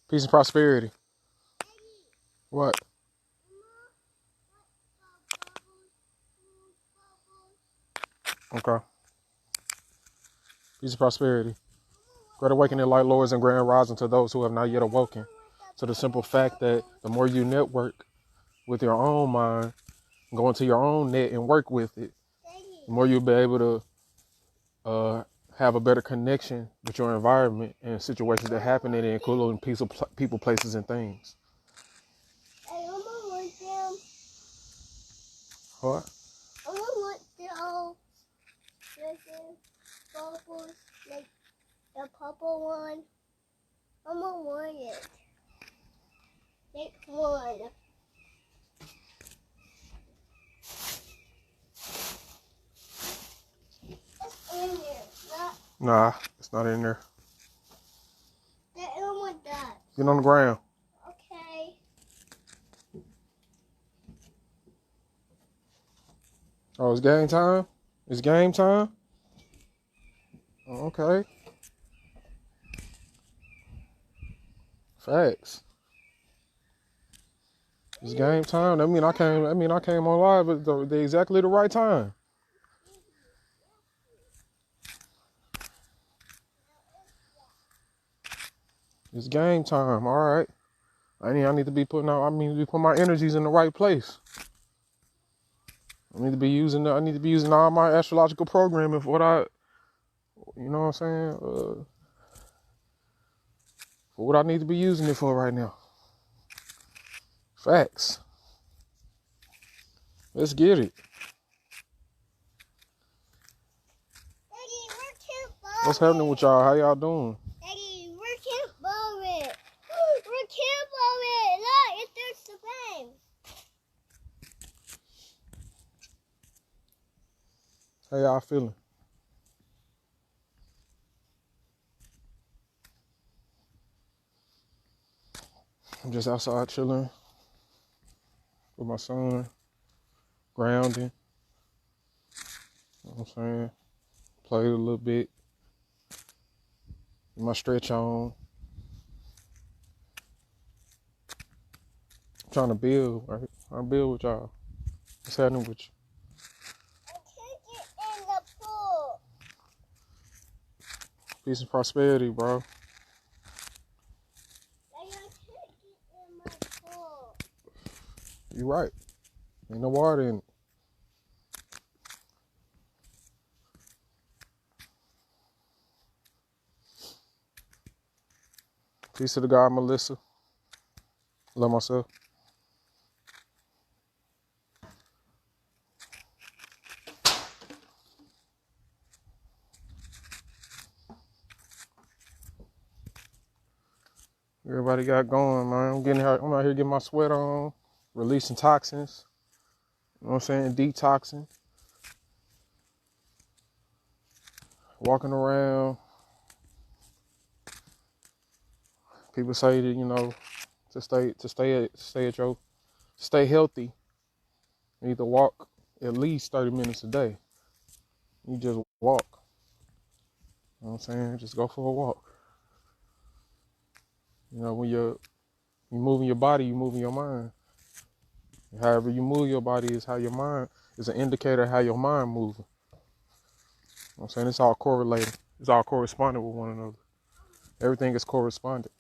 Peace and prosperity. What? Okay. Peace and prosperity. Great awakening, light lords, and grand rising to those who have not yet awoken. To the simple fact that the more you network with your own mind, go into your own net and work with it, the more you'll be able to have a better connection with your environment and situations that happen in it, including people, places, and things. What? I want the bubbles, like the purple one. I want it. Take one. It's in there. Nah, it's not in there. The other one does. Get on the ground. Okay. Oh, it's game time? It's game time? Oh, okay. Facts. It's game time. I came on live at the exactly the right time. It's game time. All right. I need to be putting my energies in the right place. I need to be using all my astrological programming for you know what I'm saying? For what I need to be using it for right now. Facts. Let's get it. Daddy, what's happening with y'all? How y'all doing? Daddy, we're Camp Bowen. We're Camp Bowen. Look, it starts the game. How y'all feeling? I'm just outside chilling with my son, grounding. You know what I'm saying? Played a little bit. My stretch on. I'm trying to build, right? I build with y'all. What's happening with you? I can't get in the pool. Peace and prosperity, bro. I can't get in my pool. You right. Ain't no water in it. Peace to the God, Melissa. Love myself. Everybody got going, man. I'm out here getting my sweat on, releasing toxins. You know what I'm saying? Detoxing. Walking around. People say that, stay healthy. You need to walk at least 30 minutes a day. You just walk. You know what I'm saying? Just go for a walk. You know, when you're moving your body, you're moving your mind. However you move your body is how your mind is an indicator of how your mind moving. You know what I'm saying? It's all correlated. It's all correspondent with one another. Everything is correspondent.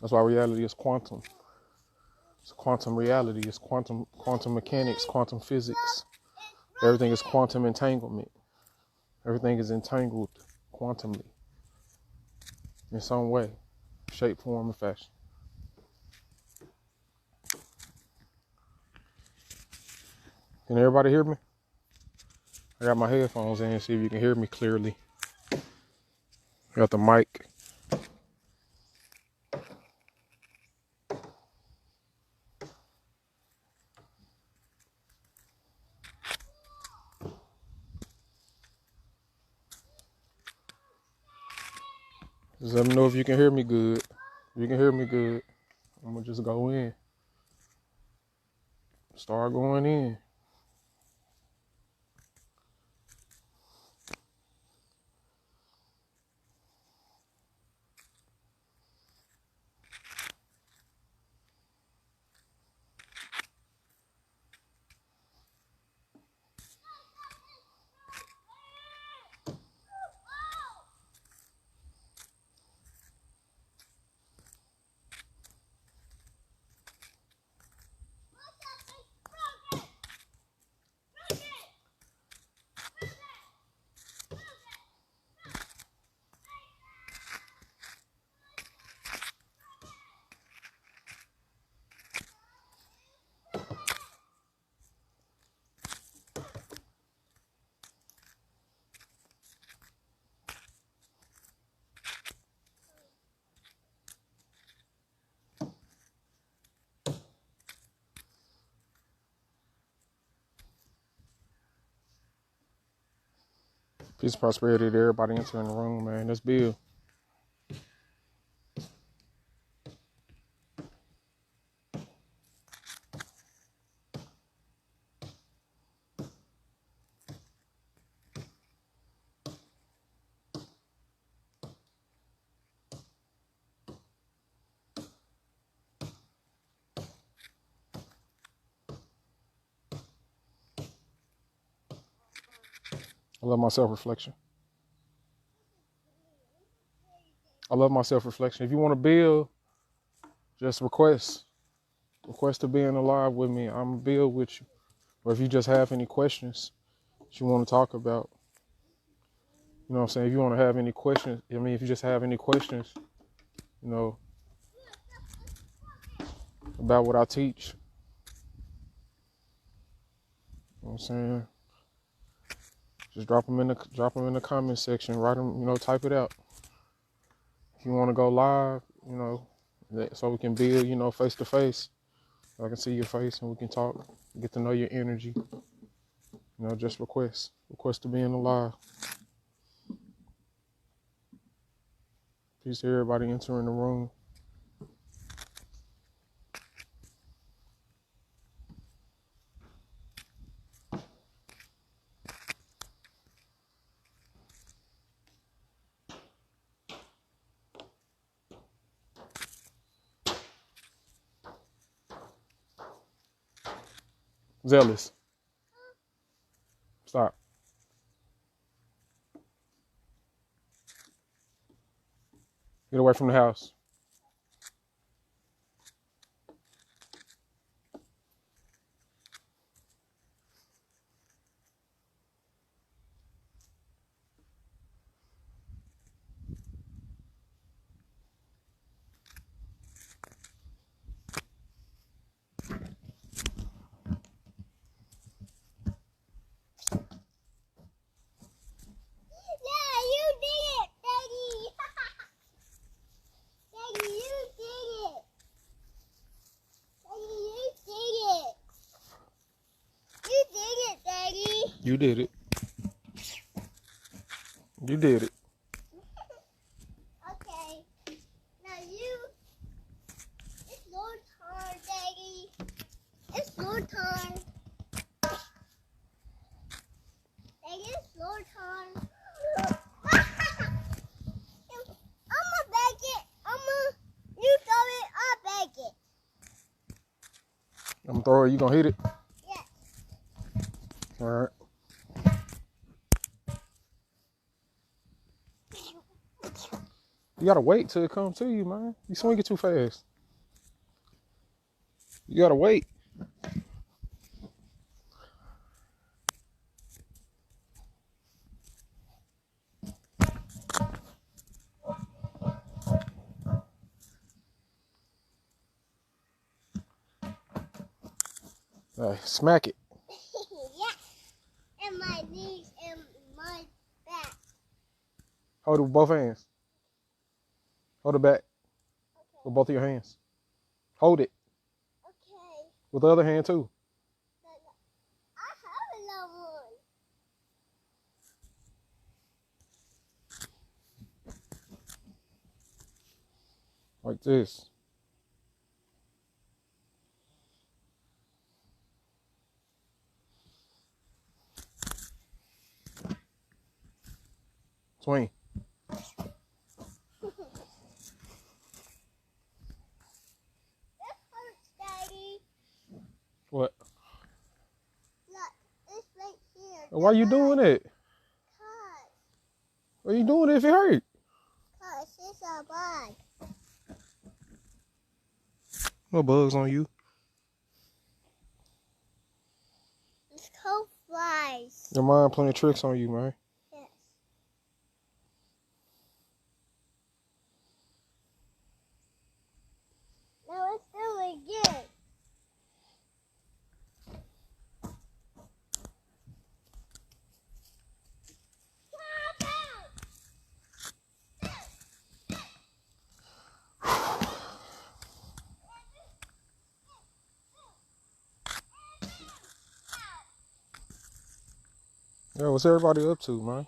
That's why reality is quantum. It's quantum reality. It's quantum mechanics, quantum physics. Everything is quantum entanglement. Everything is entangled quantumly in some way, shape, form, and fashion. Can everybody hear me? I got my headphones in, see if you can hear me clearly. I got the mic. Just let me know if you can hear me good. If you can hear me good, I'm gonna just go in. Start going in. Peace and prosperity to everybody entering the room, man. That's Bill. I love my self-reflection. I love my self-reflection. If you want to build, just request to being alive with me. I'm gonna build with you. Or if you just have any questions that you want to talk about, you know what I'm saying? If you want to have any questions, if you just have any questions, you know, about what I teach, you know what I'm saying? Just drop them in the comment section. Write them, type it out. If you want to go live, so we can build, face to face. I can see your face and we can talk, get to know your energy. Just request to being alive. Peace to everybody entering the room. Zealous. Stop. Get away from the house. You did it. You did it. Okay. Now it's your turn, Daddy. It's your turn. Daddy, it's your turn. I'ma bag it. You throw it, I'll bag it. I'm gonna throw it, you gonna hit it? Yes. All right. You gotta wait till it comes to you, man. You swing it too fast. You gotta wait. Smack it. Yeah. And my knees and my back. Hold it with both hands. Hold it back Okay. with both of your hands. Hold it Okay. with the other hand too. I have another one. Like this. Swing. This hurts, Daddy. What? Look, it's right here. Why you doing it? Why you doing it if it hurt? Cause it's a bug. No bugs on you. It's called flies. Your mind playing tricks on you, man. Yes. Now let's do it again. Yeah, what's everybody up to, man?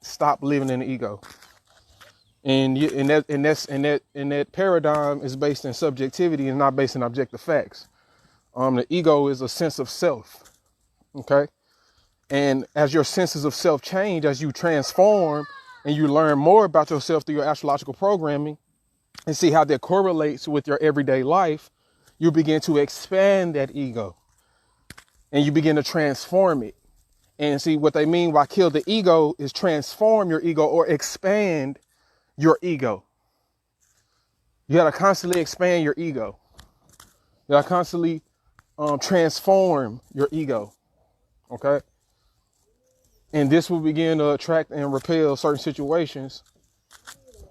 stop living in the ego. And that paradigm is based in subjectivity and not based in objective facts. The ego is a sense of self. Okay. And as your senses of self change, as you transform and you learn more about yourself through your astrological programming and see how that correlates with your everyday life, you begin to expand that ego and you begin to transform it. And see what they mean by kill the ego is transform your ego or expand your ego. You got to constantly expand your ego. You got to constantly transform your ego. Okay. And this will begin to attract and repel certain situations,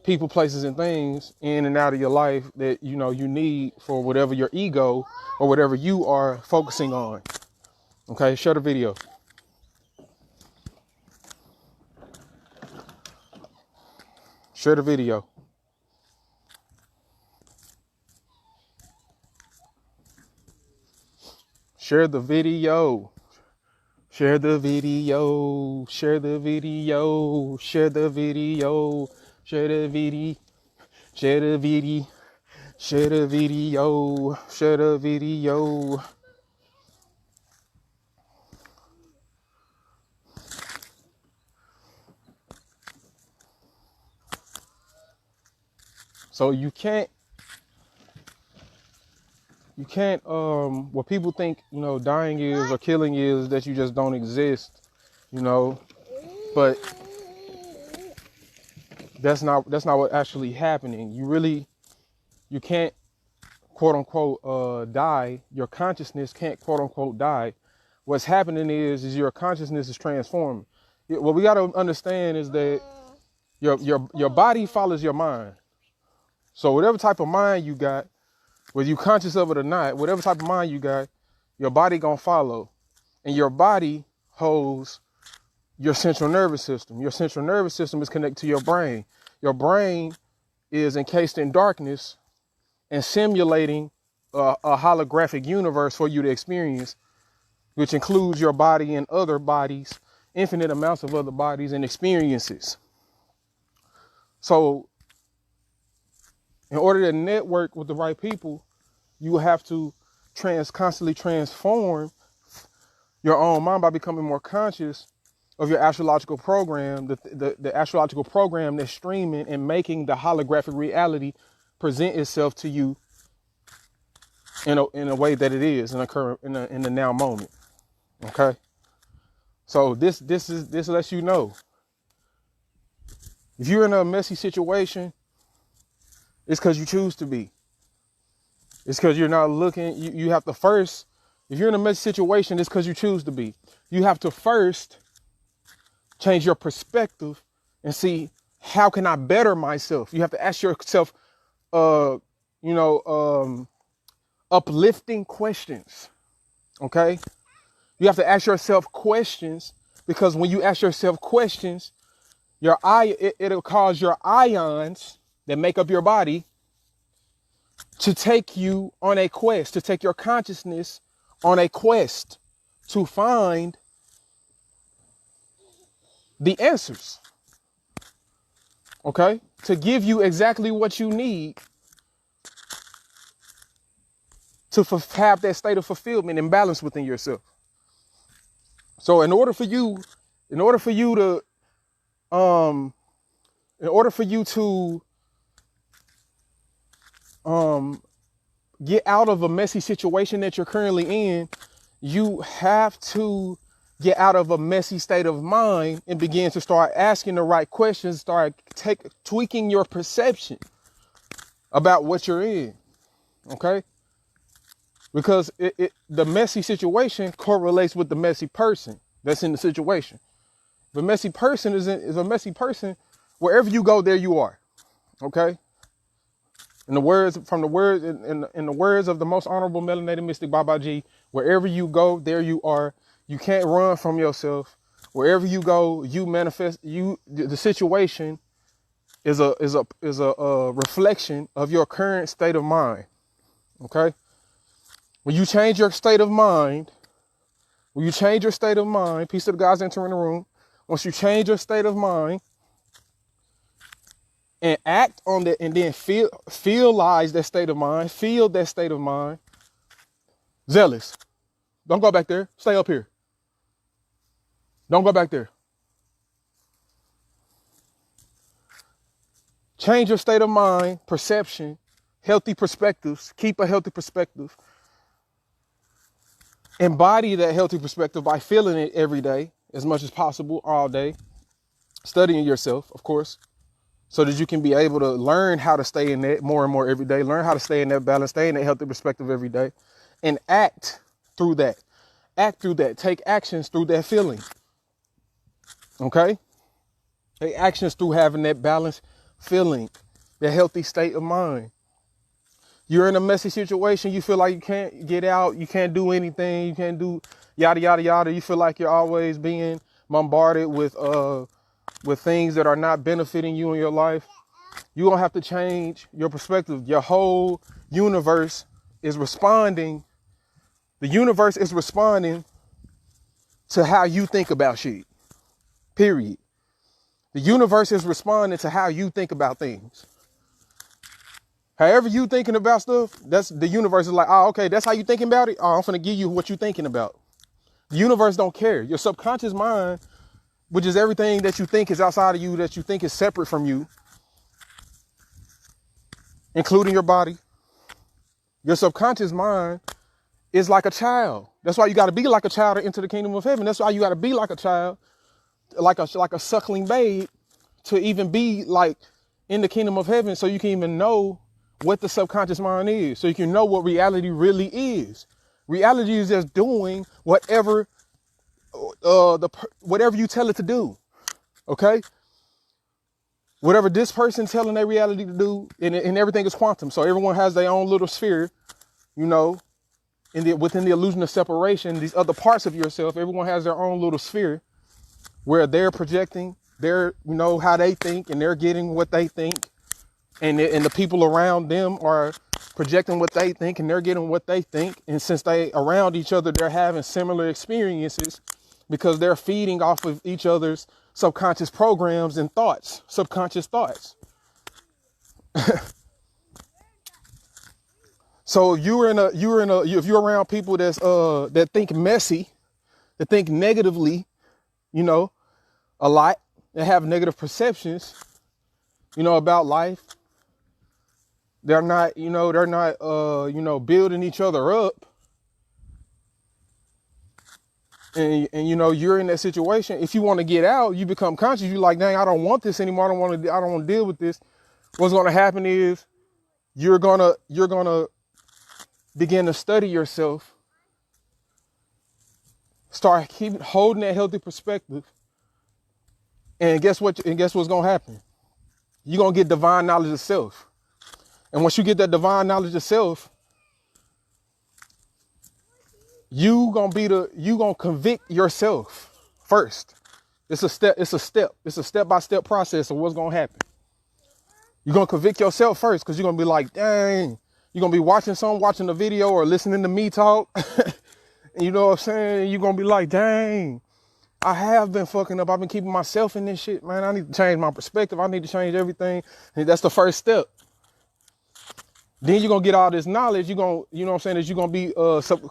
people, places, and things in and out of your life that, you know, you need for whatever your ego or whatever you are focusing on. Okay. Share the video. Share the video. Share the video. Share the video. Share the video. Share the video. Share the video. Share the video. Share the video. Share the video. So you can't, what people think, you know, dying is or killing is that you just don't exist, you know, but that's not what actually happening. You can't quote unquote, die. Your consciousness can't quote unquote die. What's happening is your consciousness is transforming. What we got to understand is that your body follows your mind. So whatever type of mind you got, whether you conscious of it or not, whatever type of mind you got, your body gonna follow. And your body holds your central nervous system. Your central nervous system is connected to your brain. Your brain is encased in darkness and simulating a holographic universe for you to experience, which includes your body and other bodies, infinite amounts of other bodies and experiences. So in order to network with the right people, you have to constantly transform your own mind by becoming more conscious of your astrological program, the astrological program that's streaming and making the holographic reality present itself to you in a way that it is in the now moment. Okay. So this lets you know, if you're in a messy situation, it's because you choose to be. It's because you're not looking. You have to first, if you're in a messy situation, it's because you choose to be. You have to first change your perspective and see, how can I better myself? You have to ask yourself, uplifting questions. Okay? You have to ask yourself questions, because when you ask yourself questions, it'll cause your ions that make up your body to take you on a quest, to take your consciousness on a quest to find the answers. Okay? To give you exactly what you need to have that state of fulfillment and balance within yourself. So in order for you to get out of a messy situation that you're currently in, you have to get out of a messy state of mind and begin to start asking the right questions, start tweaking your perception about what you're in. Okay? Because the messy situation correlates with the messy person that's in the situation. The messy person is a messy person. Wherever you go, there you are. Okay? In the words of the most honorable melanated mystic Babaji, wherever you go, there you are. You can't run from yourself. Wherever you go, you manifest. The situation is a reflection of your current state of mind. Okay. When you change your state of mind, peace of the gods entering the room. once you change your state of mind and act on that, and then feelize that state of mind, feel that state of mind. Zealous. Don't go back there. Stay up here. Don't go back there. Change your state of mind, perception, healthy perspectives. Keep a healthy perspective. Embody that healthy perspective by feeling it every day, as much as possible, all day. Studying yourself, of course, so that you can be able to learn how to stay in that more and more every day. Learn how to stay in that balance, stay in that healthy perspective every day, and act through that. Act through that. Take actions through that feeling. Okay? Take actions through having that balanced feeling, that healthy state of mind. You're in a messy situation. You feel like you can't get out. You can't do anything. You can't do yada, yada, yada. You feel like you're always being bombarded with things that are not benefiting you in your life. You're going to have to change your perspective. Your whole universe is responding. The universe is responding to how you think about shit. Period. The universe is responding to how you think about things. However you thinking about stuff, that's the universe is like, oh, okay, that's how you thinking about it? Oh, I'm finna give you what you thinking about. The universe don't care. Your subconscious mind, which is everything that you think is outside of you, that you think is separate from you, including your body. Your subconscious mind is like a child. That's why you got to be like a child to enter the kingdom of heaven. That's why you got to be like a child, like a suckling babe, to even be like in the kingdom of heaven, so you can even know what the subconscious mind is, so you can know what reality really is. Reality is just doing whatever whatever you tell it to do. Okay? Whatever this person telling their reality to do, and everything is quantum. So everyone has their own little sphere, you know, within the illusion of separation, these other parts of yourself, everyone has their own little sphere where they're projecting their, you know, how they think, and they're getting what they think. And the people around them are projecting what they think, and they're getting what they think. And since they around each other, they're having similar experiences because they're feeding off of each other's subconscious programs and thoughts, subconscious thoughts. So if you're around people that think messy, that think negatively, you know, a lot, that have negative perceptions, you know, about life. They're not building each other up. And you know, you're in that situation. If you want to get out, you become conscious. You're like, dang, I don't want this anymore. I don't want to deal with this. What's going to happen is you're going to begin to study yourself. Start holding that healthy perspective. And guess what's going to happen? You're going to get divine knowledge of self. And once you get that divine knowledge of self, you gonna convict yourself first. It's a step-by-step process of what's gonna happen. You're gonna convict yourself first, because you're gonna be like, dang, you're gonna be watching the video or listening to me talk. And you know what I'm saying? You're gonna be like, dang, I have been fucking up. I've been keeping myself in this shit, man. I need to change my perspective. I need to change everything. And that's the first step. Then you're going to get all this knowledge. You're going to, you know what I'm saying, that you're going to be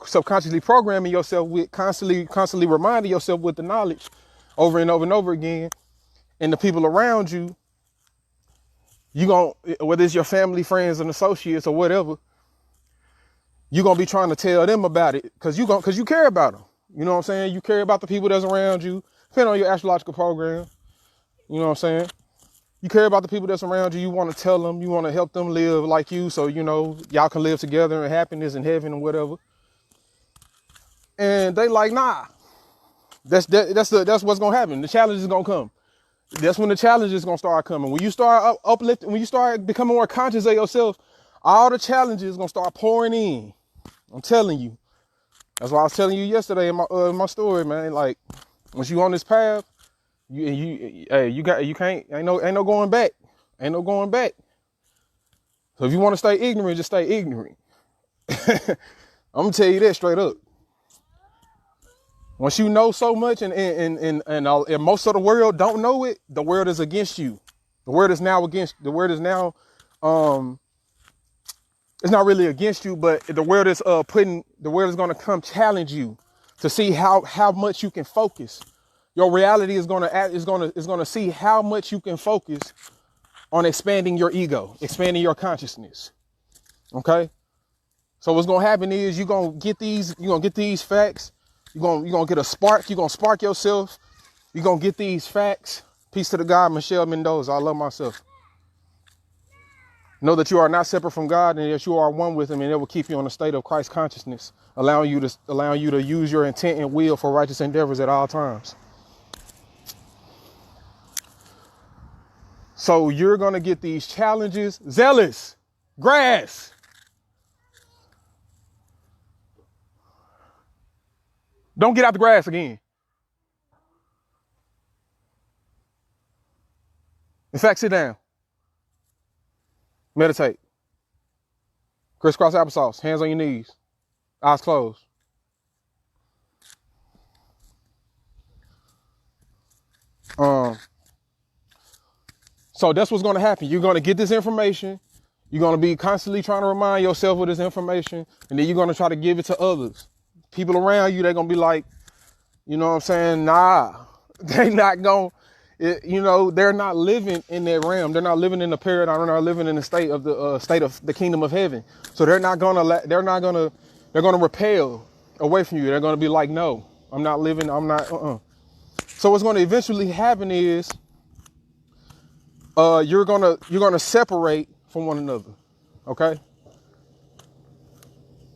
subconsciously programming yourself with, constantly reminding yourself with the knowledge over and over and over again. And the people around you, whether it's your family, friends, and associates or whatever, you're going to be trying to tell them about it because you care about them. You know what I'm saying? You care about the people that's around you, depending on your astrological program. You know what I'm saying? You care about the people that's around you. You want to tell them, you want to help them live like you, so, you know, y'all can live together in happiness and heaven and whatever. And they like, nah, that's what's going to happen. The challenge is going to come. That's when the challenge is going to start coming. When you start uplifting, when you start becoming more conscious of yourself, all the challenges going to start pouring in. I'm telling you. That's why I was telling you yesterday in my story, man. Like, once you on this path, ain't no going back. Ain't no going back. So if you want to stay ignorant, just stay ignorant. I'm gonna tell you that straight up. Once you know so much and most of the world don't know it, the world is against you. The word is now it's not really against you, but the world is going to come challenge you to see how much you can focus. Your reality is going to see how much you can focus on expanding your ego, expanding your consciousness. Okay? So what's going to happen is you're going to get these facts. You're going to get a spark. You're going to spark yourself. You're going to get these facts. Peace to the God, Michelle Mendoza. I love myself. Know that you are not separate from God and that you are one with him, and it will keep you in a state of Christ consciousness, allowing you to use your intent and will for righteous endeavors at all times. So you're going to get these challenges. Zealous. Grass. Don't get out the grass again. In fact, sit down. Meditate. Crisscross applesauce. Hands on your knees. Eyes closed. So that's what's going to happen. You're going to get this information. You're going to be constantly trying to remind yourself of this information. And then you're going to try to give it to others. People around you, they're going to be like, you know what I'm saying? Nah, they not going, they're not living in that realm. They're not living in the paradigm. They're not living in the state of the kingdom of heaven. So they're going to repel away from you. They're going to be like, no, I'm not living. I'm not. So what's going to eventually happen is, you're going to separate from one another. Okay.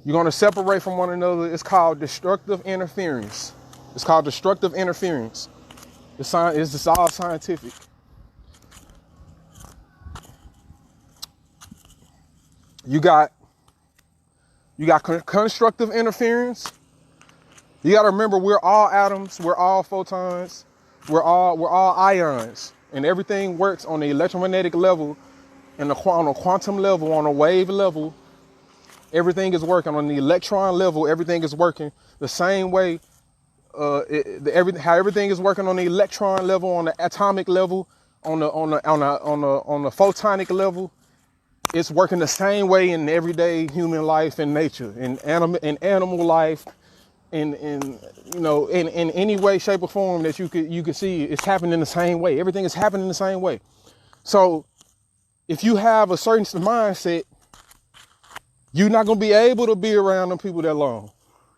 You're going to separate from one another. It's called destructive interference. It's called destructive interference. It's all scientific. You got constructive interference. You got to remember, we're all atoms. We're all photons. We're all ions, and everything works on the electromagnetic level, and on a quantum level, on a wave level. Everything is working on the electron level. Everything is working the same way. How everything is working on the electron level, on the atomic level, on the photonic level. It's working the same way in everyday human life and nature, in animal life, in any way, shape, or form that you could see. It's happening the same way. Everything is happening the same way. So if you have a certain mindset, you're not going to be able to be around them people that long.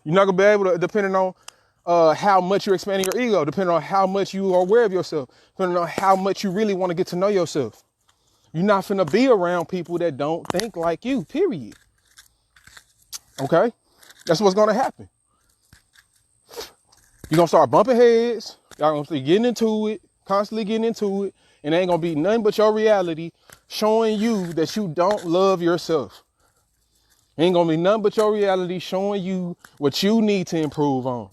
You're not going to be able to, depending on how much you're expanding your ego, depending on how much you are aware of yourself, depending on how much you really want to get to know yourself. You're not finna be around people that don't think like you, period. Okay? That's what's going to happen. You're going to start bumping heads. Y'all going to start getting into it, constantly getting into it. And it ain't going to be nothing but your reality showing you that you don't love yourself. Ain't gonna be nothing but your reality showing you what you need to improve on.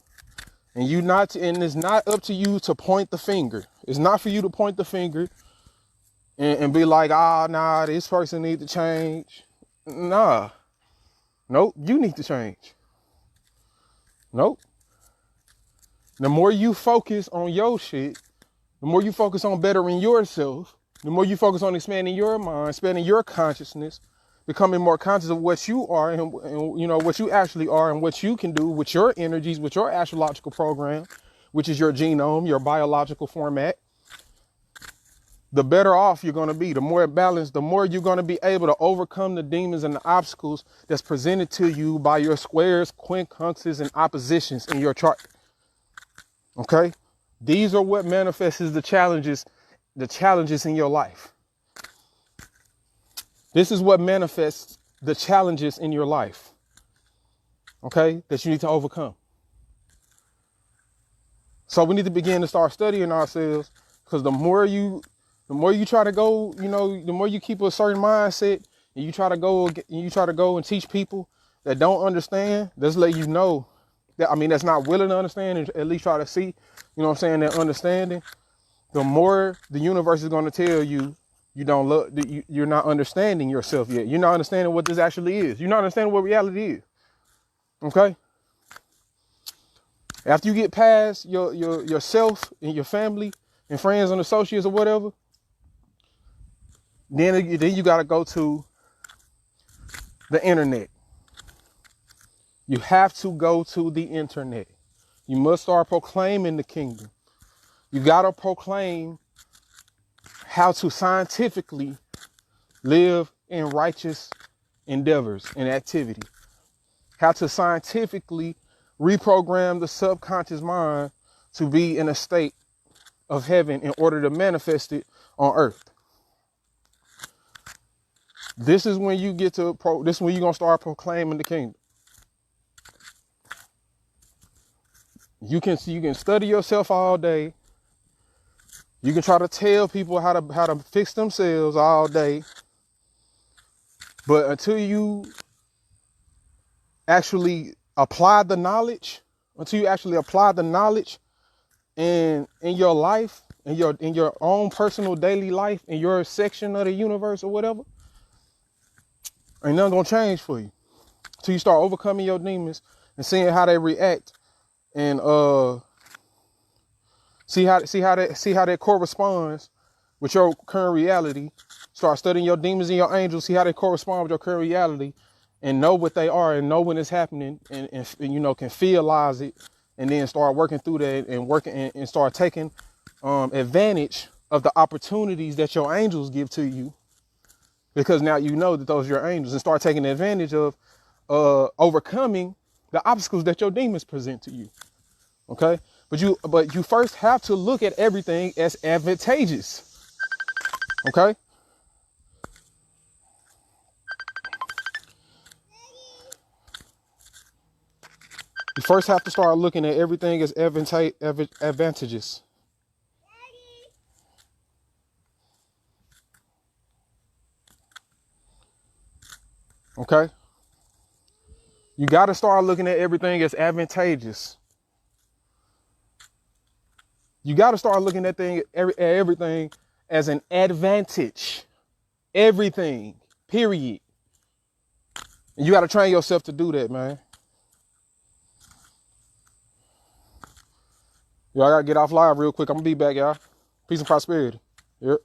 And it's not up to you to point the finger. It's not for you to point the finger and be like, nah, this person needs to change. Nah. Nope, you need to change. Nope. The more you focus on your shit, the more you focus on bettering yourself, the more you focus on expanding your mind, expanding your consciousness, becoming more conscious of what you are and what you actually are and what you can do with your energies, with your astrological program, which is your genome, your biological format, the better off you're going to be. The more balanced, the more you're going to be able to overcome the demons and the obstacles that's presented to you by your squares, quincunxes, and oppositions in your chart. Okay? These are what manifests the challenges in your life. This is what manifests the challenges in your life, okay, that you need to overcome. So we need to begin to start studying ourselves, because the more you try to go, the more you keep a certain mindset and you try to go and teach people that don't understand, just let you know that's not willing to understand, and at least try to see, that understanding, the more the universe is going to tell you, you're not understanding yourself yet. You're not understanding what this actually is. You're not understanding what reality is. Okay? After you get past yourself and your family and friends and associates or whatever, then you got to go to the internet. You have to go to the internet. You must start proclaiming the kingdom. You got to proclaim how to scientifically live in righteous endeavors and activity. How to scientifically reprogram the subconscious mind to be in a state of heaven in order to manifest it on earth. This is when you get to this is when you're gonna start proclaiming the kingdom. You can study yourself all day. You can try to tell people how to fix themselves all day. But until you actually apply the knowledge, in your life, in your own personal daily life, in your section of the universe or whatever, ain't nothing gonna change for you. Until you start overcoming your demons and seeing how they react, and see how that corresponds with your current reality. Start studying your demons and your angels, see how they correspond with your current reality, and know what they are, and know when it's happening, and can feelize it, and then start working through that and start taking advantage of the opportunities that your angels give to you, because now you know that those are your angels, and start taking advantage of overcoming the obstacles that your demons present to you. Okay, but you first have to look at everything as advantageous. Okay. You first have to start looking at everything as advantageous. Okay? You got to start looking at everything as advantageous. You got to start looking at everything as an advantage. Everything. Period. And you got to train yourself to do that, man. Y'all got to get off live real quick. I'm going to be back, y'all. Peace and prosperity. Yep.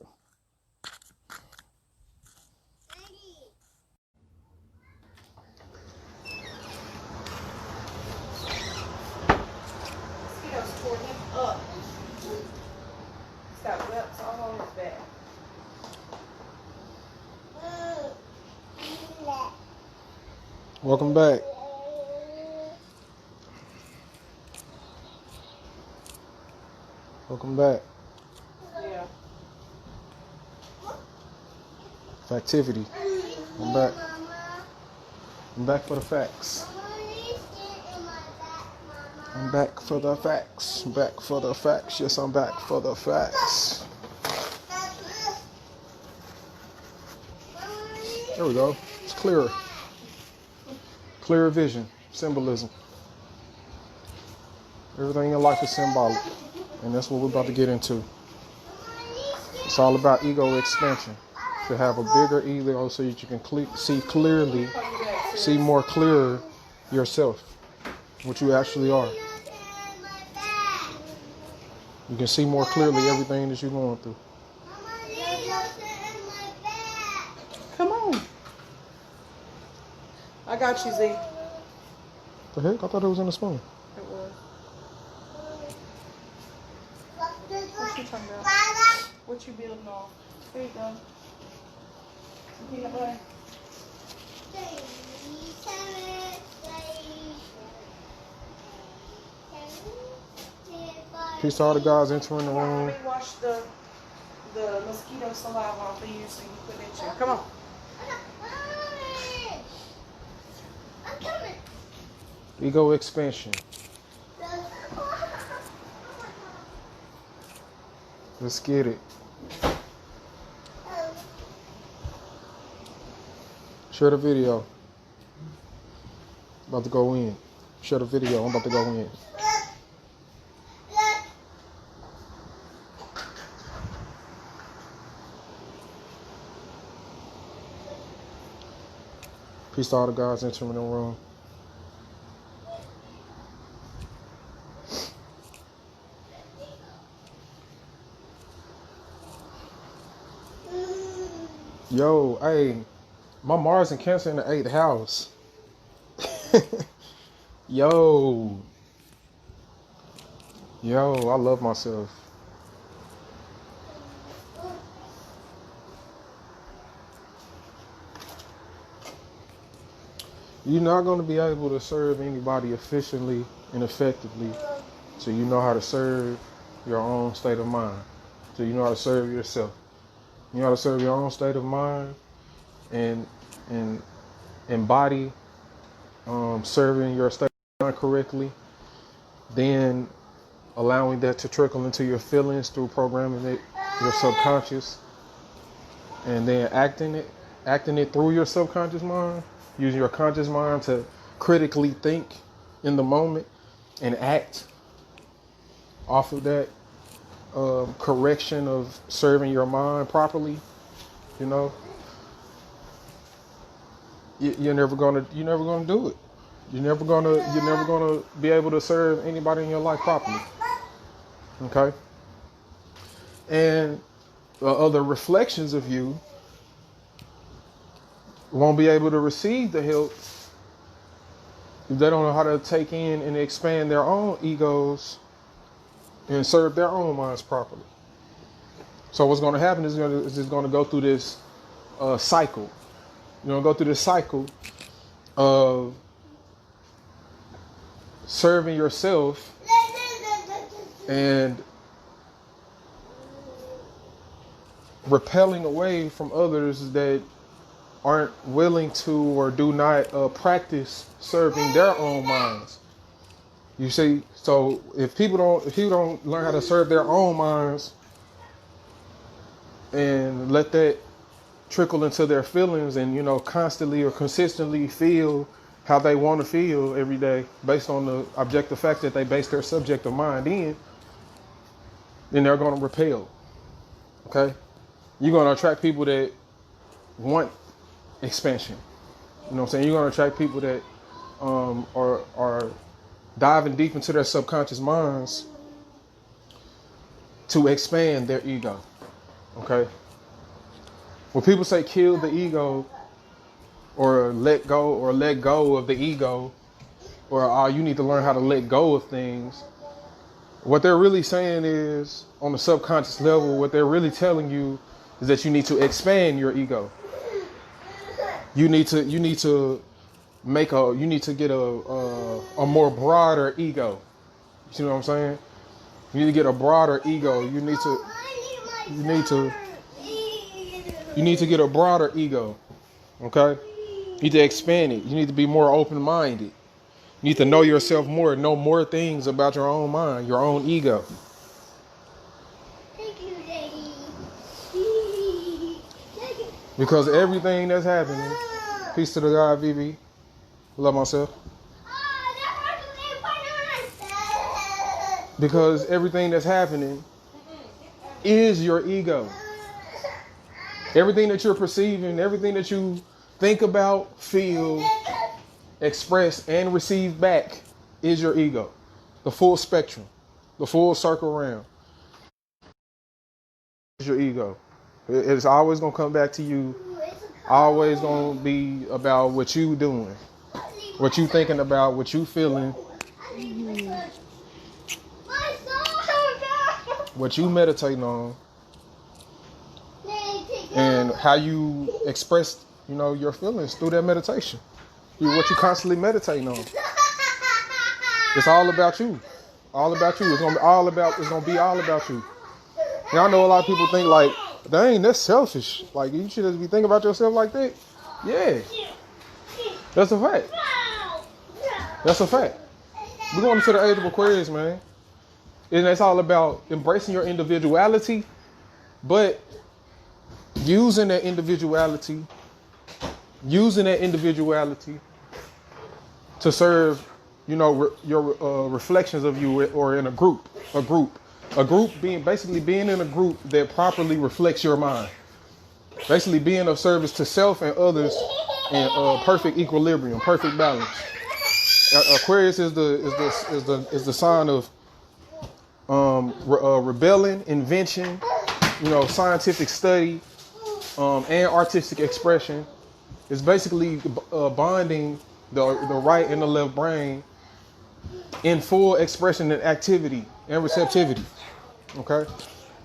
Welcome back. Welcome back. Yeah. Factivity. I'm back. I'm back for the facts. I'm back for the facts. I'm back for the facts. Yes, I'm back for the facts. There we go. It's clearer. Clearer vision. Symbolism. Everything in life is symbolic. And that's what we're about to get into. It's all about ego expansion. To have a bigger ego so that you can see clearly, see more clearer yourself, what you actually are. You can see more clearly everything that you're going through. Come on. I got you, Z. The heck? I thought it was in the spoon. It was. What you talking about? What you building on? Here you go. Some peanut butter. Peace to all the guys entering the room. Let me wash the mosquito saliva off of you so you put it in your. Come on. I'm coming. Ego expansion. Let's get it. Share the video. About to go in. Share the video. I'm about to go in. Peace to all the guys entering the room. Yo, hey, my Mars and Cancer in the 8th house. Yo, I love myself. You're not going to be able to serve anybody efficiently and effectively, so you know how to serve your own state of mind. So you know how to serve yourself. You know how to serve your own state of mind and embody serving your state of mind correctly. Then allowing that to trickle into your feelings through programming it, your subconscious, and then acting it through your subconscious mind, using your conscious mind to critically think in the moment and act off of that correction of serving your mind properly. You know, you're never gonna do it. You're never gonna be able to serve anybody in your life properly. Okay, and other reflections of you won't be able to receive the help if they don't know how to take in and expand their own egos and serve their own minds properly. So what's going to happen is it's going to go through this cycle. You're going to go through this cycle of serving yourself and repelling away from others that aren't willing to or do not practice serving their own minds. You see, so if people don't learn how to serve their own minds and let that trickle into their feelings and, you know, constantly or consistently feel how they want to feel every day based on the objective fact that they base their subjective mind in, then they're going to repel. Okay? You're going to attract people that want expansion. You know what I'm saying? You're going to attract people that are diving deep into their subconscious minds to expand their ego. Okay? When people say kill the ego or let go of the ego, or you need to learn how to let go of things, what they're really saying is, on the subconscious level, what they're really telling you is that you need to expand your ego. You need to get a more broader ego. You know what I'm saying? You need to get a broader ego. You need to get a broader ego. Okay? You need to expand it. You need to be more open-minded. You need to know yourself more, know more things about your own mind, your own ego. Thank you, Daddy. Because everything that's happening, peace to the God, VV. Love myself. Because everything that's happening is your ego. Everything that you're perceiving, everything that you think about, feel, express, and receive back is your ego. The full spectrum, the full circle round is your ego. It's always going to come back to you. Always going to be about what you doing, what you thinking about, what you feeling, what you meditating on, and how you express, you know, your feelings through that meditation. What you constantly meditating on. It's all about you. All about you. It's gonna be all about you. And I know a lot of people think like, dang, that's selfish. Like, you should just be thinking about yourself like that. Yeah. That's a fact. That's a fact. We're going into the age of Aquarius, man. And it's all about embracing your individuality, but using that individuality to serve, you know, your reflections of you, or in a group being in a group that properly reflects your mind, basically being of service to self and others in perfect equilibrium, perfect balance. Aquarius is the sign of rebellion, invention, you know, scientific study, and artistic expression. It's basically bonding the right and the left brain in full expression and activity and receptivity. Okay,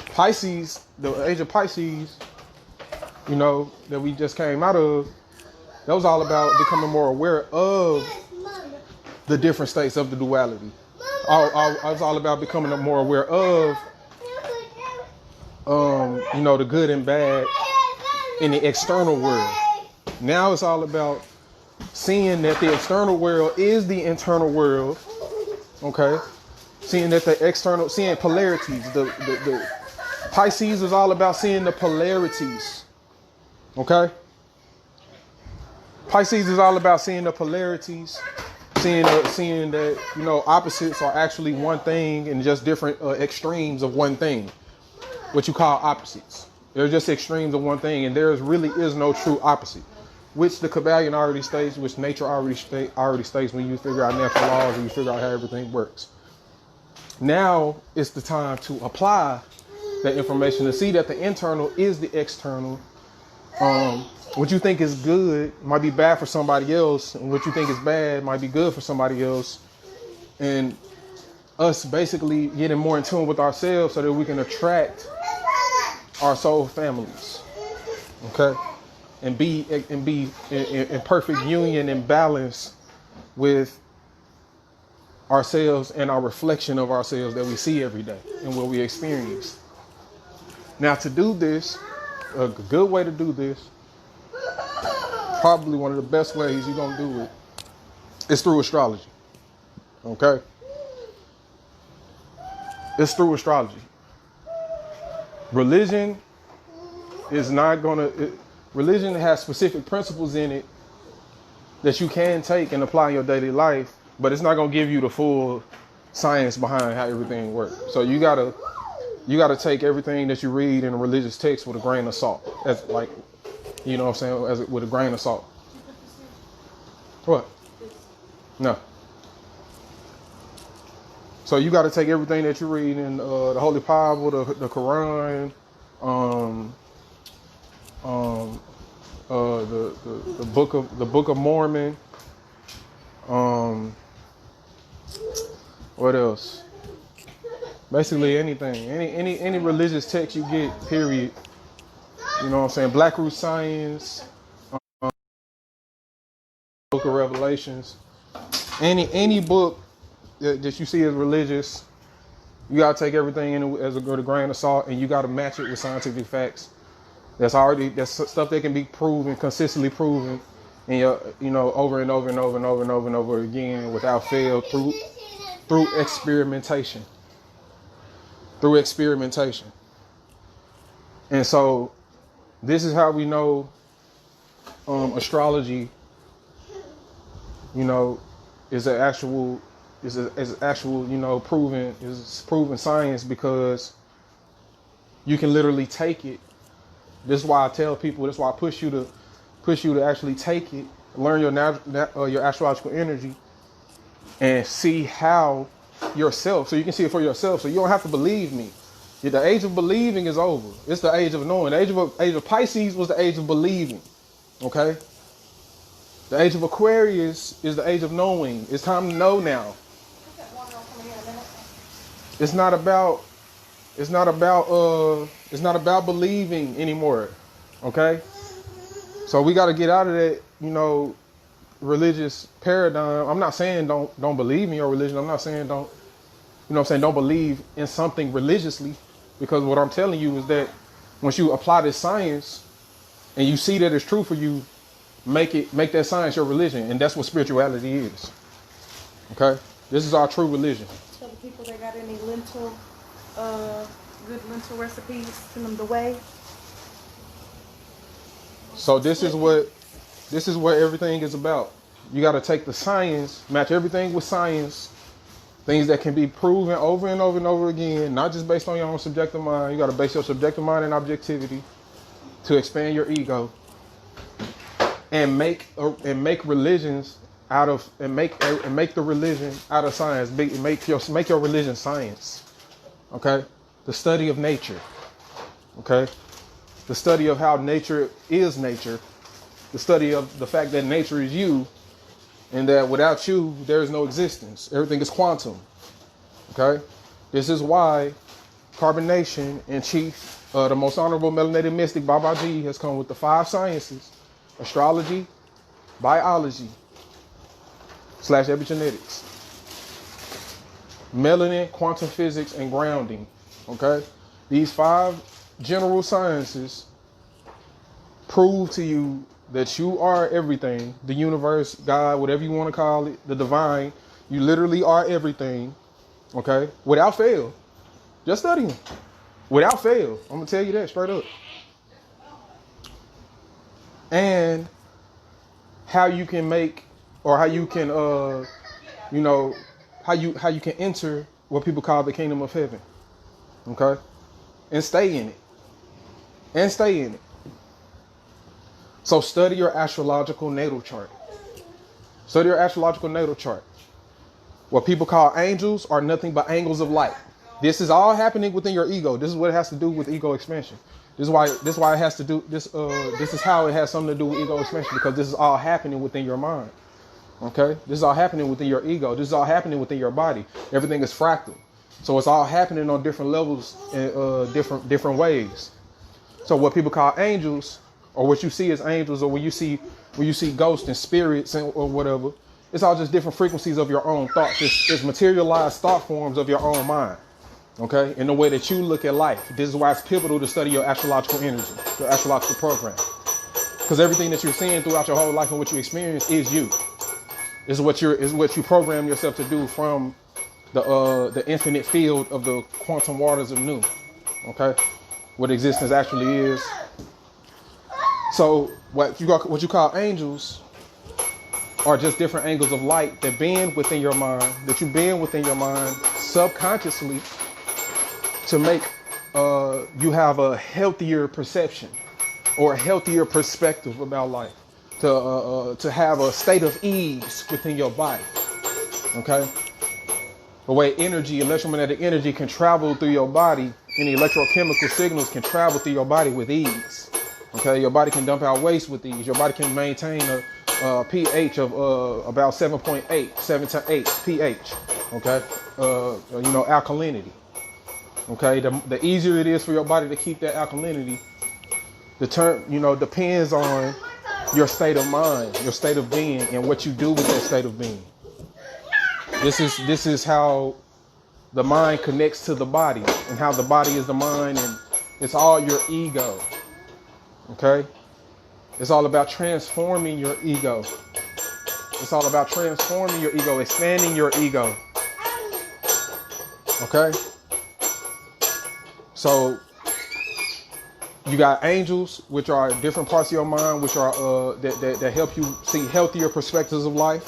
Pisces, the age of Pisces, you know, that we just came out of, that was all about becoming more aware of the different states of the duality. I was all about becoming more aware of, you know, the good and bad in the external world. Now it's all about seeing that the external world is the internal world. Okay, seeing that the external, seeing polarities. The Pisces is all about seeing the polarities. Okay, Pisces is all about seeing the polarities, seeing that, you know, opposites are actually one thing and just different extremes of one thing. What you call opposites. They're just extremes of one thing, and there really is no true opposite, which the Kabbalion already states, which nature already states when you figure out natural laws and you figure out how everything works. Now it's the time to apply that information to see that the internal is the external. What you think is good might be bad for somebody else, and what you think is bad might be good for somebody else. And us basically getting more in tune with ourselves so that we can attract our soul families, okay, and be in perfect union and balance with ourselves and our reflection of ourselves that we see every day and what we experience. Now, to do this, a good way to do this, probably one of the best ways you're gonna do it, is through astrology. Okay, it's through astrology. Religion is not gonna. Religion has specific principles in it that you can take and apply in your daily life, but it's not gonna give you the full science behind how everything works. So you gotta take everything that you read in a religious text with a grain of salt. As like, you know what I'm saying, with a grain of salt. What? No. So you got to take everything that you read in the Holy Bible, the Quran, the Book of Mormon. What else? Basically anything, any religious text you get. Period. You know what I'm saying? Black Root Science, Book of Revelations, any book that you see as religious, you gotta take everything in as a grain of salt, and you gotta match it with scientific facts. That's stuff that can be proven, consistently proven, and you know, over and over and over and over and over and over again without fail through experimentation. Through experimentation. And so this is how we know astrology, you know, is actual, you know, proven science, because you can literally take it. This is why I tell people, this is why I push you to actually take it, learn your astrological energy, and see how yourself, so you can see it for yourself, so you don't have to believe me. The age of believing is over. It's the age of knowing. The age of Pisces was the age of believing. Okay? The age of Aquarius is the age of knowing. It's time to know now. It's not about believing anymore. Okay? So we got to get out of that, you know, religious paradigm. I'm not saying don't believe in your religion. I'm not saying don't believe in something religiously, because what I'm telling you is that once you apply this science and you see that it's true for you, make that science your religion, and that's what spirituality is. Okay? This is our true religion. Tell the people they got any good lentil recipes, send them the way. So this is what everything is about. You got to take the science, match everything with science, things that can be proven over and over and over again, not just based on your own subjective mind. You got to base your subjective mind and objectivity to expand your ego, and make religions out of, and make the religion out of science. Make your religion science. Okay, the study of nature. Okay, the study of how nature is nature, the study of the fact that nature is you, and that without you, there is no existence. Everything is quantum. Okay? This is why Carbonation in Chief, the most honorable melanated mystic, Baba G, has come with the 5 sciences: astrology, biology, / epigenetics, melanin, quantum physics, and grounding. Okay? These 5 general sciences prove to you that you are everything. The universe, God, whatever you want to call it, the divine. You literally are everything. Okay? Without fail. Just study them. Without fail. I'm going to tell you that straight up. And how you can make, or how you can, how you can enter what people call the kingdom of heaven. Okay? And stay in it. And stay in it. So study your astrological natal chart. Study your astrological natal chart. What people call angels are nothing but angles of light. This is all happening within your ego. This is what it has to do with ego expansion. This is why it has to do this. This is how it has something to do with ego expansion, because this is all happening within your mind. Okay, this is all happening within your ego. This is all happening within your body. Everything is fractal, so it's all happening on different levels and different ways. So what people call angels, or what you see as angels, or when you see ghosts and spirits or whatever, it's all just different frequencies of your own thoughts. It's materialized thought forms of your own mind. Okay, in the way that you look at life. This is why it's pivotal to study your astrological energy, your astrological program, because everything that you're seeing throughout your whole life and what you experience is you. Is what you program yourself to do from the infinite field of the quantum waters of Nu. Okay, what existence actually is. So what you call angels are just different angles of light that bend within your mind, that you bend within your mind subconsciously, to make you have a healthier perception or a healthier perspective about life, to have a state of ease within your body. Okay, the way electromagnetic energy can travel through your body, and electrochemical signals can travel through your body with ease. Okay, your body can dump out waste with ease. Your body can maintain a pH of about 7.8, 7 to 8 pH. Okay, alkalinity. Okay, the easier it is for your body to keep that alkalinity, depends on your state of mind, your state of being, and what you do with that state of being. This is how the mind connects to the body, and how the body is the mind, and it's all your ego. Okay, it's all about transforming your ego. It's all about transforming your ego, expanding your ego. Okay. So you got angels, which are different parts of your mind, which are that help you see healthier perspectives of life.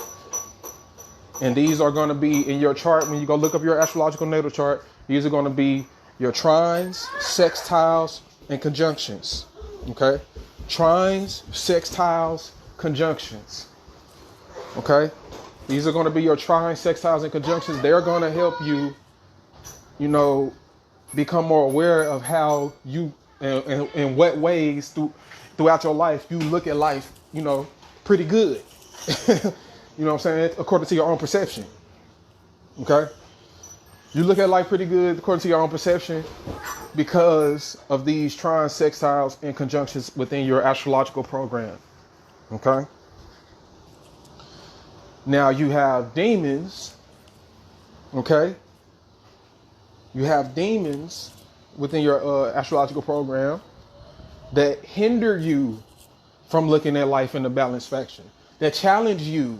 And these are going to be in your chart. When you go look up your astrological natal chart, these are going to be your trines, sextiles, and conjunctions. Okay? Trines, sextiles, conjunctions. Okay? These are going to be your trines, sextiles, and conjunctions. They're going to help you, become more aware of how you, in what ways throughout your life you look at life, pretty good. You know what I'm saying? According to your own perception. Okay? You look at life pretty good according to your own perception because of these trines, sextiles, and conjunctions within your astrological program. Okay? Now you have demons. Okay? You have demons within your astrological program that hinder you from looking at life in a balanced fashion, that challenge you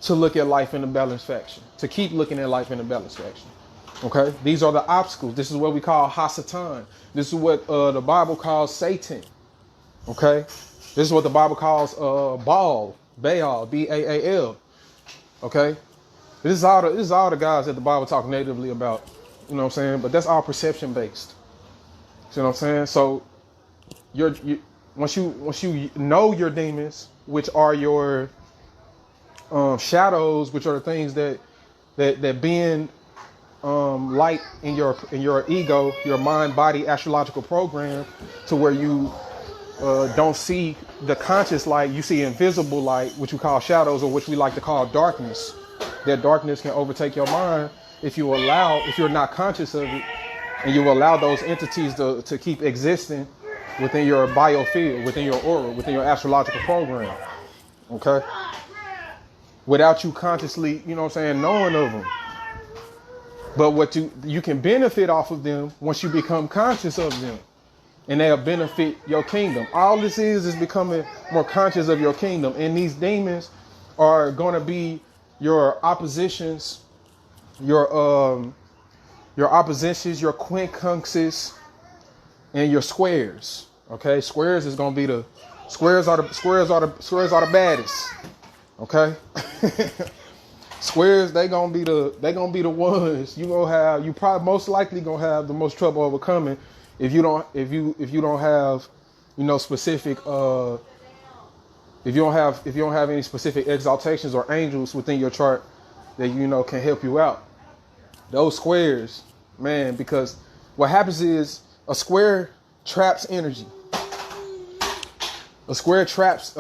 to look at life in a balanced fashion, to keep looking at life in a balanced fashion. Okay? These are the obstacles. This is what we call Hasatan. This is what the Bible calls Satan. Okay? This is what the Bible calls Baal, B-A-A-L. Okay? This is all the guys that the Bible talks natively about. You know what I'm saying? But that's all perception based. You know what I'm saying? So once you know your demons, which are your shadows, which are the things that bend light in your ego, your mind, body, astrological program, to where you don't see the conscious light. You see invisible light, which we call shadows, or which we like to call darkness. That darkness can overtake your mind if you're not conscious of it, and you allow those entities to keep existing within your biofield, within your aura, within your astrological program. Okay? Without you consciously, knowing of them. But what you can benefit off of them once you become conscious of them. And they'll benefit your kingdom. All this is becoming more conscious of your kingdom. And these demons are going to be your oppositions, your quincunxes, and your squares. Okay, squares is going to be the squares are the baddest. Okay, squares they gonna be the ones you probably most likely gonna have the most trouble overcoming if you don't have specific if you don't have any specific exaltations or angels within your chart that can help you out. Those squares, man, because what happens is a square traps energy. A square traps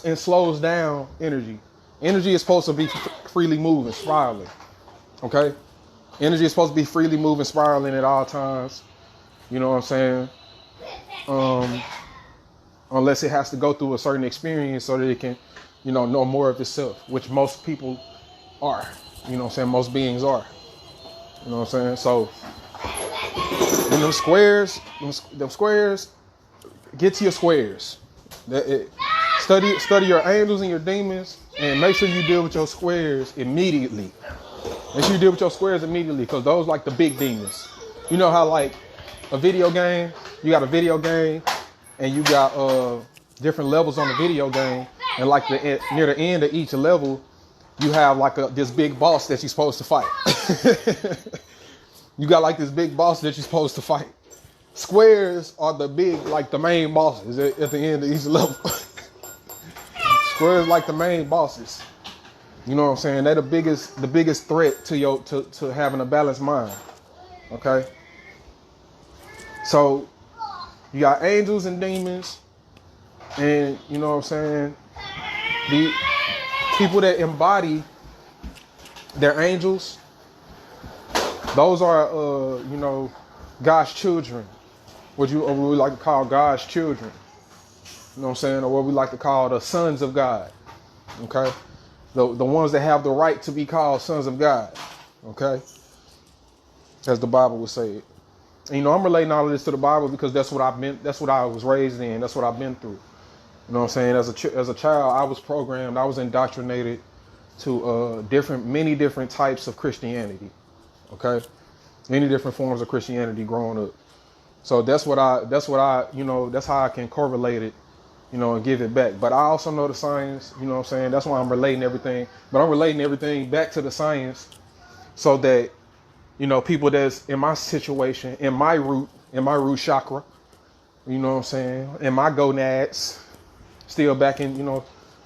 and slows down energy. Energy is supposed to be freely moving, spiraling. Okay? Energy is supposed to be freely moving, spiraling at all times. You know what I'm saying? Unless it has to go through a certain experience so that it can, know more of itself, which most people are. You know what I'm saying? Most beings are. You know what I'm saying? So, when them squares, get to your squares. Study your angels and your demons, and make sure you deal with your squares immediately. Make sure you deal with your squares immediately, because those like the big demons. You know how like a video game, you got a video game, and you got different levels on the video game, and like near the end of each level, you have like this big boss that you're supposed to fight. You got like this big boss that you're supposed to fight. Squares are the main bosses at the end of each level. Squares like the main bosses. You know what I'm saying? They're the biggest threat to having a balanced mind. Okay? So you got angels and demons, and you know what I'm saying? The people that embody their angels, those are God's children. What we like to call God's children. You know what I'm saying? Or what we like to call the sons of God. Okay? The ones that have the right to be called sons of God. Okay? As the Bible would say it. And, I'm relating all of this to the Bible because that's what I was raised in. That's what I've been through. You know what I'm saying? As a child, I was programmed, I was indoctrinated to many different types of Christianity. Okay? Many different forms of Christianity growing up. So that's how I can correlate it, and give it back. But I also know the science, you know what I'm saying? That's why I'm relating everything. But I'm relating everything back to the science so that, people that's in my situation, in my root chakra, you know what I'm saying? In my gonads, still back in,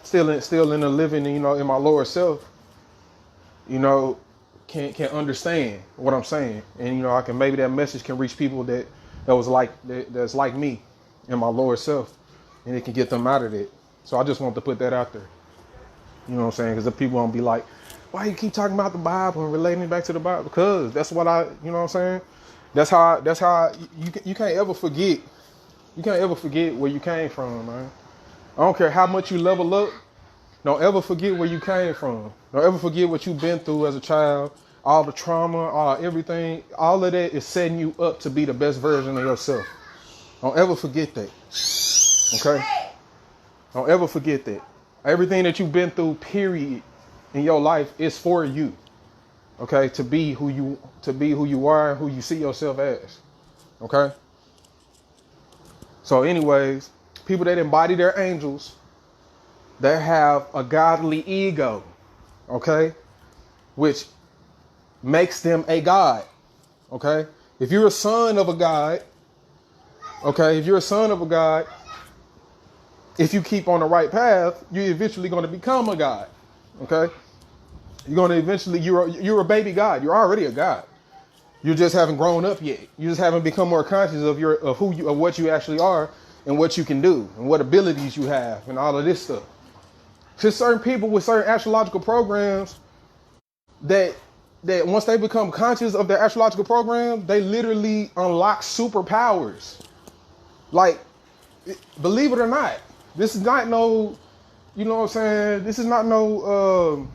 still in the living, in my lower self, can understand what I'm saying. And, I can, maybe that message can reach people that's like me in my lower self, and it can get them out of it. So I just want to put that out there. You know what I'm saying? Because the people won't be like, why you keep talking about the Bible and relating it back to the Bible? Because that's what you know what I'm saying? That's how you can't ever forget. You can't ever forget where you came from, man. I don't care how much you level up. Don't ever forget where you came from. Don't ever forget what you've been through as a child. All the trauma, everything, all of that is setting you up to be the best version of yourself. Don't ever forget that. Okay? Don't ever forget that. Everything that you've been through, period, in your life is for you. Okay? To be who you are and who you see yourself as. Okay? So anyways, people that embody their angels, they have a godly ego. Okay? Which makes them a god. Okay? If you're a son of a god, if you keep on the right path, you're eventually going to become a god. Okay? You're going to eventually, you're a baby god. You're already a god. You just haven't grown up yet. You just haven't become more conscious of what you actually are and what you can do and what abilities you have and all of this stuff. There's certain people with certain astrological programs that once they become conscious of their astrological program, they literally unlock superpowers. Like, believe it or not, this is not no, you know what I'm saying? This is not no,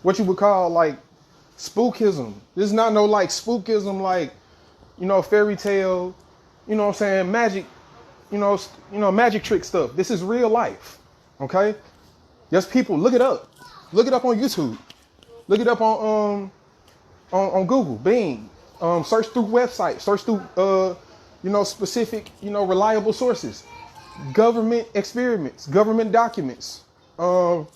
what you would call like spookism. This is not no like spookism, like, you know, fairy tale, you know what I'm saying? Magic, you know, magic trick stuff. This is real life. Okay. Yes, people, look it up. Look it up on YouTube. Look it up on Google, Bing. Search through websites. Search through you know, specific, you know, reliable sources. Government experiments, government documents. You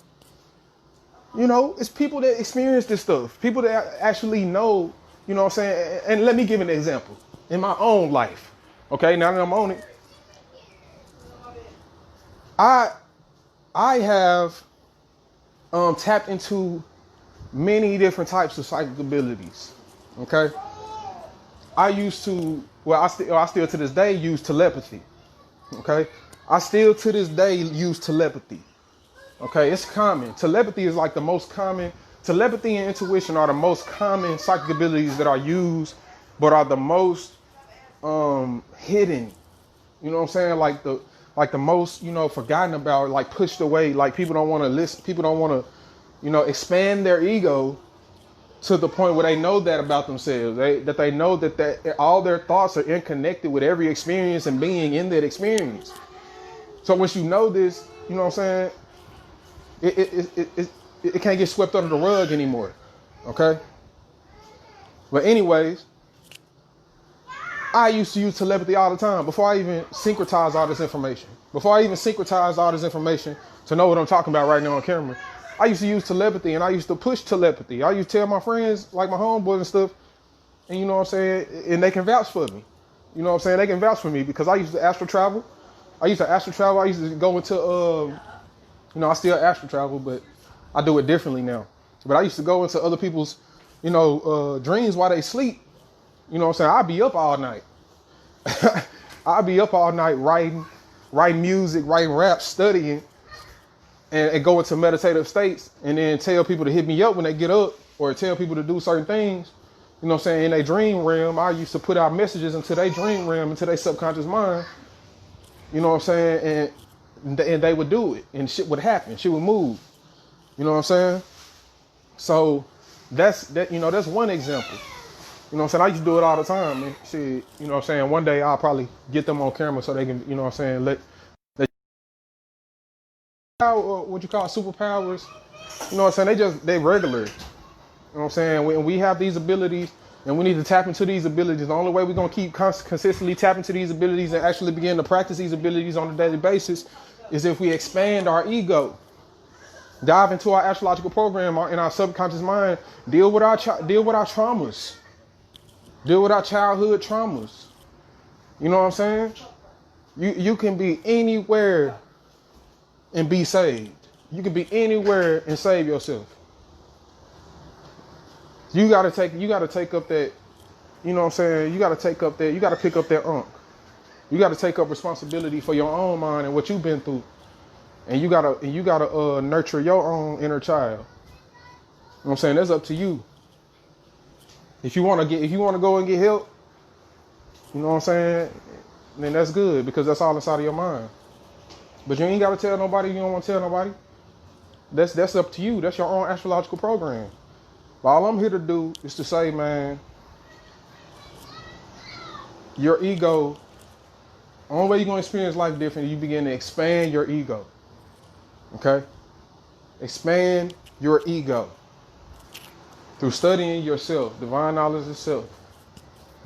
know, it's people that experience this stuff. People that actually know, you know what I'm saying? And let me give an example in my own life. Okay, now that I'm on it. I have tapped into many different types of psychic abilities. Okay. I used to, well, I still to this day use telepathy. Okay. I still to this day use telepathy. Okay. It's common. Telepathy is like the most common. Telepathy and intuition are the most common psychic abilities that are used, but are the most hidden. You know what I'm saying? Like the most, you know, forgotten about, like pushed away. Like people don't want to listen. People don't want to, you know, expand their ego to the point where they know that about themselves. That they know that all their thoughts are interconnected with every experience and being in that experience. So once you know this, you know what I'm saying? It can't get swept under the rug anymore. Okay. But anyways, I used to use telepathy all the time before I even syncretize all this information. Before I even syncretize all this information to know what I'm talking about right now on camera, I used to use telepathy, and I used to push telepathy. I used to tell my friends, like my homeboys and stuff, and you know what I'm saying, and they can vouch for me. You know what I'm saying? They can vouch for me because I used to astral travel. I used to go into, you know, I still astral travel, but I do it differently now. But I used to go into other people's, you know, dreams while they sleep. You know what I'm saying? I'd be up all night. I'd be up all night writing music, writing raps, studying, and go into meditative states, and then tell people to hit me up when they get up, or tell people to do certain things. You know what I'm saying? In their dream realm, I used to put out messages into their dream realm, into their subconscious mind. You know what I'm saying? And they would do it, and shit would happen. Shit would move. You know what I'm saying? So that's one example. You know what I'm saying? I used to do it all the time, man. Shit, you know what I'm saying? One day I'll probably get them on camera so they can, you know what I'm saying, what you call superpowers. You know what I'm saying? They regular. You know what I'm saying? We have these abilities, and we need to tap into these abilities. The only way we're going to keep consistently tapping into these abilities and actually begin to practice these abilities on a daily basis is if we expand our ego. Dive into our astrological program in our subconscious mind. Deal with our traumas. Deal with our childhood traumas. You know what I'm saying? You can be anywhere and be saved. You can be anywhere and save yourself. You gotta take up that, you know what I'm saying? You gotta pick up that unk. You gotta take up responsibility for your own mind and what you've been through. And you gotta nurture your own inner child. You know what I'm saying? That's up to you. If you wanna go and get help, you know what I'm saying, then that's good, because that's all inside of your mind. But you ain't gotta tell nobody. You don't want to tell nobody. That's up to you. That's your own astrological program. But all I'm here to do is to say, man, your ego, the only way you're gonna experience life different, you begin to expand your ego. Okay? Expand your ego through studying yourself, divine knowledge of self.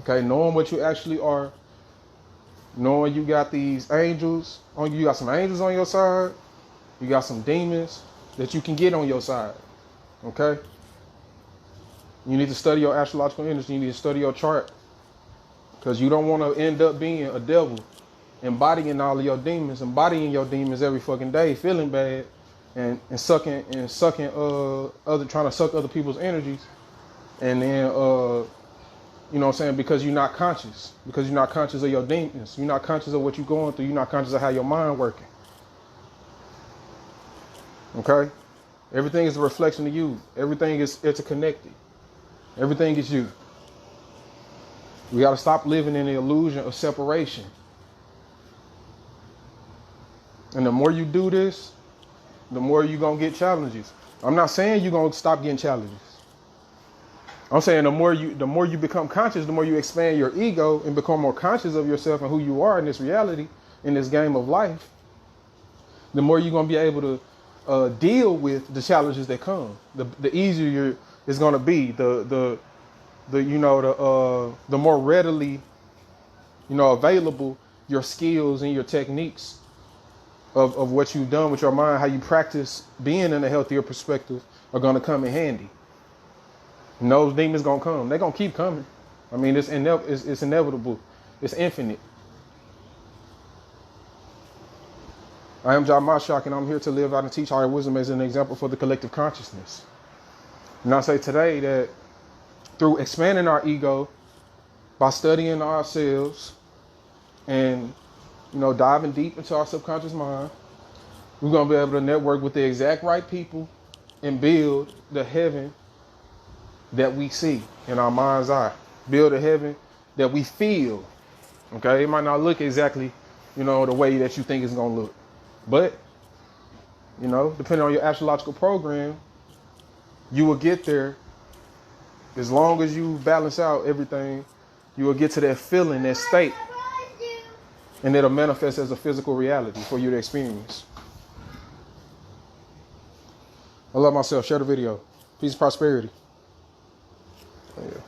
Okay, knowing what you actually are, knowing you got these angels on you, got some angels on your side, you got some demons that you can get on your side. Okay? You need to study your astrological energy, you need to study your chart. Because you don't want to end up being a devil, embodying all of your demons, every fucking day, feeling bad, and sucking trying to suck other people's energies, and then You know what I'm saying? Because you're not conscious. Because you're not conscious of your demons. You're not conscious of what you're going through. You're not conscious of how your mind working. Okay? Everything is a reflection of you. Everything is interconnected. Everything is you. We got to stop living in the illusion of separation. And the more you do this, the more you're going to get challenges. I'm not saying you're going to stop getting challenges. I'm saying the more you become conscious, the more you expand your ego and become more conscious of yourself and who you are in this reality, in this game of life, the more you're going to be able to deal with the challenges that come. The easier it's going to be. The more readily, available your skills and your techniques of what you've done with your mind, how you practice being in a healthier perspective, are going to come in handy. And those demons gonna come. They're gonna keep coming. I mean, it's inevitable. It's infinite. I am John Mashak, and I'm here to live out and teach higher wisdom as an example for the collective consciousness. And I say today that through expanding our ego, by studying ourselves, and diving deep into our subconscious mind, we're gonna be able to network with the exact right people and build the heaven that we see in our mind's eye. Build a heaven that we feel. Okay, it might not look exactly, the way that you think it's gonna look, but depending on your astrological program, you will get there. As long as you balance out everything, you will get to that feeling, that state, and it'll manifest as a physical reality for you to experience. I love myself. Share the video. Peace and prosperity. Yeah.